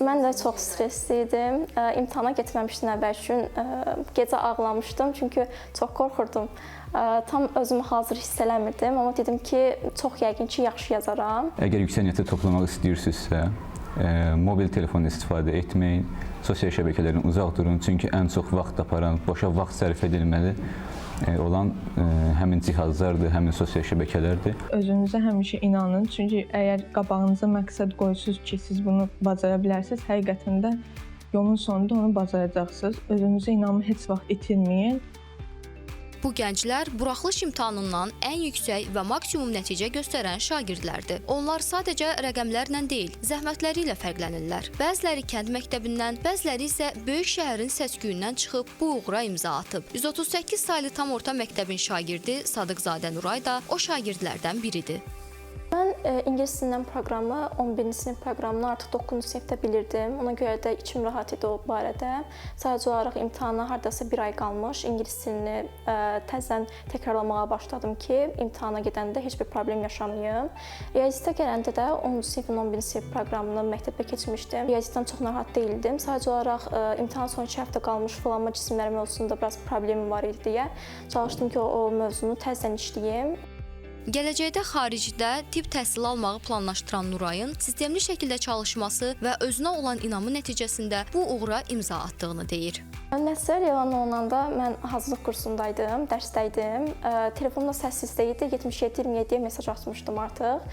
Mən də çox stresli idim. İmtahana getməmişdən əvvəl gün gecə ağlamışdım, çünki çox qorxurdum. Tam özümü hazır hiss eləmirdim, amma dedim ki, çox yəqin ki, yaxşı yazaram. Əgər yüksək nəticə toplamaq istəyirsinizsə, mobil telefon istifadə etməyin, sosial şəbəkələrdən uzaq durun, çünki ən çox vaxt aparan, boşa vaxt sərf edilməli olan həmin cihazlardır, həmin sosial şəbəkələrdir. Özünüzə həmişə inanın, çünki əgər qabağınıza məqsəd qoyursunuz ki, siz bunu bacara bilərsiniz, həqiqətən də yolun sonunda onu bacaracaqsınız. Özünüzə inanmayı heç vaxt itirməyin. Bu gənclər buraxılış imtahanından ən yüksək və maksimum nəticə göstərən şagirdlərdir. Onlar sadəcə rəqəmlərlə deyil, zəhmətləri ilə fərqlənirlər. Bəziləri kənd məktəbindən, bəziləri isə böyük şəhərin səs-küyündən çıxıb bu uğura imza atıb. 138 saylı tam orta məktəbin şagirdi Sadıqzadə Nuray da o şagirdlərdən biridir. Mən ingilis dilindən proqramı, 11-ci sinif proqramını artıq 9-cu sinifdə bilirdim. Ona görə də içim rahat idi o barədə. Sadəcə olaraq imtahana hardasa bir ay qalmış, ingilis dilini təzədən təkrarlamağa başladım ki, imtahana gedəndə heç bir problem yaşamayım. Riyaziyyata gələndə də 10-cu sinifin 11-ci sinif proqramını məktəbdə keçmişdim. Riyaziyyatdan çox narahat deyildim. Sadəcə olaraq imtahan son 2 həftə qalmış, filanma cisimlər mövzusunda biraz problemim var idi deyə çalışdım ki, o mövzunu təzədən işləyim. Gələcəkdə xaricdə tibb təhsili almağı planlaşdıran Nurayın sistemli şəkildə çalışması və özünə olan inamı nəticəsində bu uğura imza attığını deyir. Nəticələr elan olunanda mən hazırlıq kursundaydım, dərsdəydim. Telefonumda səs sistəydi, 77-27-yə mesaj atmışdım artıq.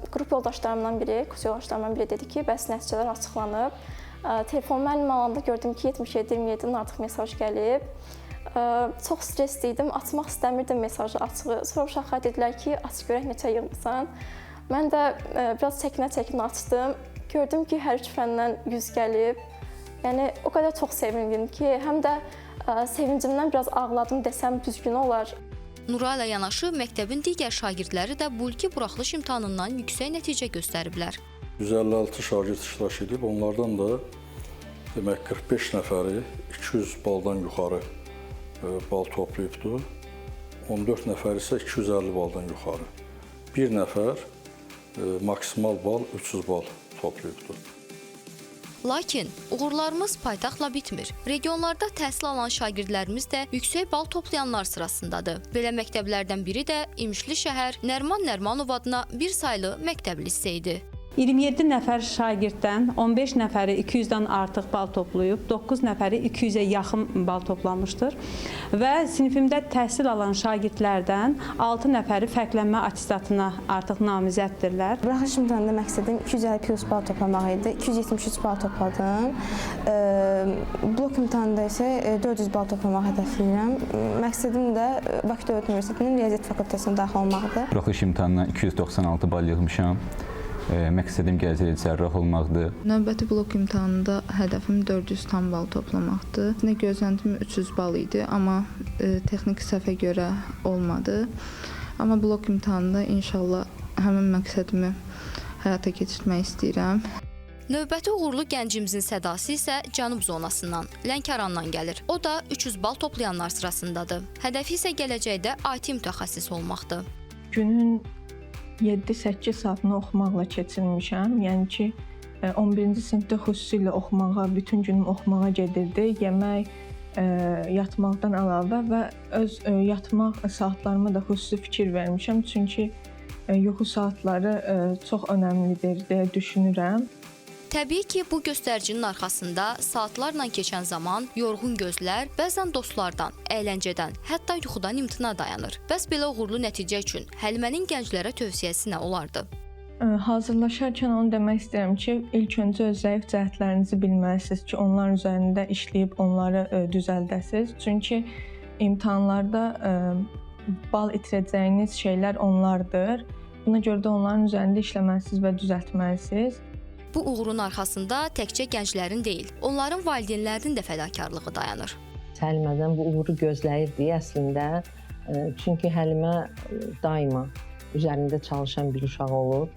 Qrup yoldaşlarımdan biri, kurs yoldaşlarımdan biri dedi ki, bəs nəticələr açıqlanıb. Telefonumu əlimə alanda gördüm ki, 77-27-dən artıq mesaj gəlib. Çox stresliydim, açmaq istəmirdim mesajı açığı. Sonra uşaqlar dedilər ki, aç görək neçə yığmısan. Mən də biraz çəkinə-çəkinə açdım. Gördüm ki, hər üç fəndən 100 gəlib. Yəni, o qədər çox sevindim ki, həm də sevincimdən biraz ağladım desəm düzgün olar. Nuray ilə yanaşı məktəbin digər şagirdləri də bu ilki buraxılış imtahanından yüksək nəticə göstəriblər. 156 şagird iştirak edib, onlardan da demək 45 nəfəri 200 baldan yuxarı bal toplayıbdır. 14 nəfər isə 250 baldan yuxarı. Bir nəfər maksimal bal 300 bal toplayıbdır. Lakin uğurlarımız paytaxtla bitmir. Regionlarda təhsil alan şagirdlərimiz də yüksək bal toplayanlar sırasındadır. Belə məktəblərdən biri də İmişli şəhər Nərman Nərmanov adına bir saylı məktəb liseydi. 27 nəfər şagirddən 15 nəfəri 200-dən artıq bal toplayıb, 9 nəfəri 200-ə yaxın bal toplamışdır və sinifimdə təhsil alan şagirdlərdən 6 nəfəri fərqlənmə attestatına artıq namizəddirlər. Buraxılış imtahanında məqsədim 250+ bal toplamaq idi. 273 bal topladım. Blok imtahanında isə 400 bal toplamaq hədəfləyirəm. Məqsədim də Bakı Dövlət Universitetinin Riyaziyyat fakültəsinə daxil olmaqdır. Buraxılış imtahanına 296 bal yığmışam. Məqsədim gələcəkdə cərrah olmaqdır. Növbəti blok imtahanında hədəfim 400 tam bal toplamaqdır. Gözləntim 300 bal idi, amma texniki səhvə görə olmadı. Amma blok imtahanında inşallah həmin məqsədimi həyata keçirmək istəyirəm. Növbəti uğurlu gəncimizin sədası isə Cənub zonasından, Lənkərandan gəlir. O da 300 bal toplayanlar sırasındadır. Hədəfi isə gələcəkdə IT mütəxəssisi olmaqdır. Günün 7-8 saatını oxumaqla keçirmişəm. Yəni ki, 11-ci sinifdə xüsusilə oxumağa, bütün günüm oxumağa gedirdi. Yemək, yatmaqdan əlavə və öz yatmaq saatlarıma da xüsusi fikir vermişəm. Çünki yuxu saatları çox önəmlidir deyə düşünürəm. Təbii ki, bu göstəricinin arxasında saatlarla keçən zaman, yorğun gözlər, bəzən dostlardan, əyləncədən, hətta yuxudan imtina dayanır. Bəs belə uğurlu nəticə üçün Həlimənin gənclərə tövsiyəsi nə olardı? Hazırlaşarkən onu demək istəyirəm ki, ilk öncə öz zəif cəhətlərinizi bilməlisiniz ki, onlar üzərində işləyib onları düzəldəsiniz. Çünki imtahanlarda bal itirəcəyiniz şeylər onlardır. Buna görə də onların üzərində işləməlisiniz və düzəltməlisiniz. Bu uğurun arxasında təkcə gənclərin deyil, onların valideynlərinin də fədakarlığı dayanır. Həlimədən bu uğuru gözləyirdik əslində. Çünki Həlimə daima üzərində çalışan bir uşaq olub.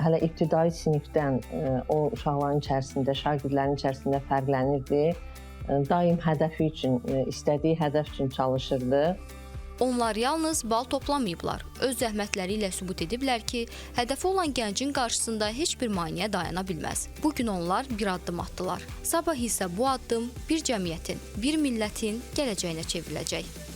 Hələ ibtidai sinifdən o uşaqların içərisində, şagirdlərin içərisində fərqlənirdi. Daim hədəfi üçün, istədiyi hədəf üçün çalışırdı. Onlar yalnız bal toplamayıblar. Öz zəhmətləri ilə sübut ediblər ki, hədəfi olan gəncin qarşısında heç bir maneə dayana bilməz. Bugün onlar bir addım atdılar. Sabah isə bu addım bir cəmiyyətin, bir millətin gələcəyinə çevriləcək.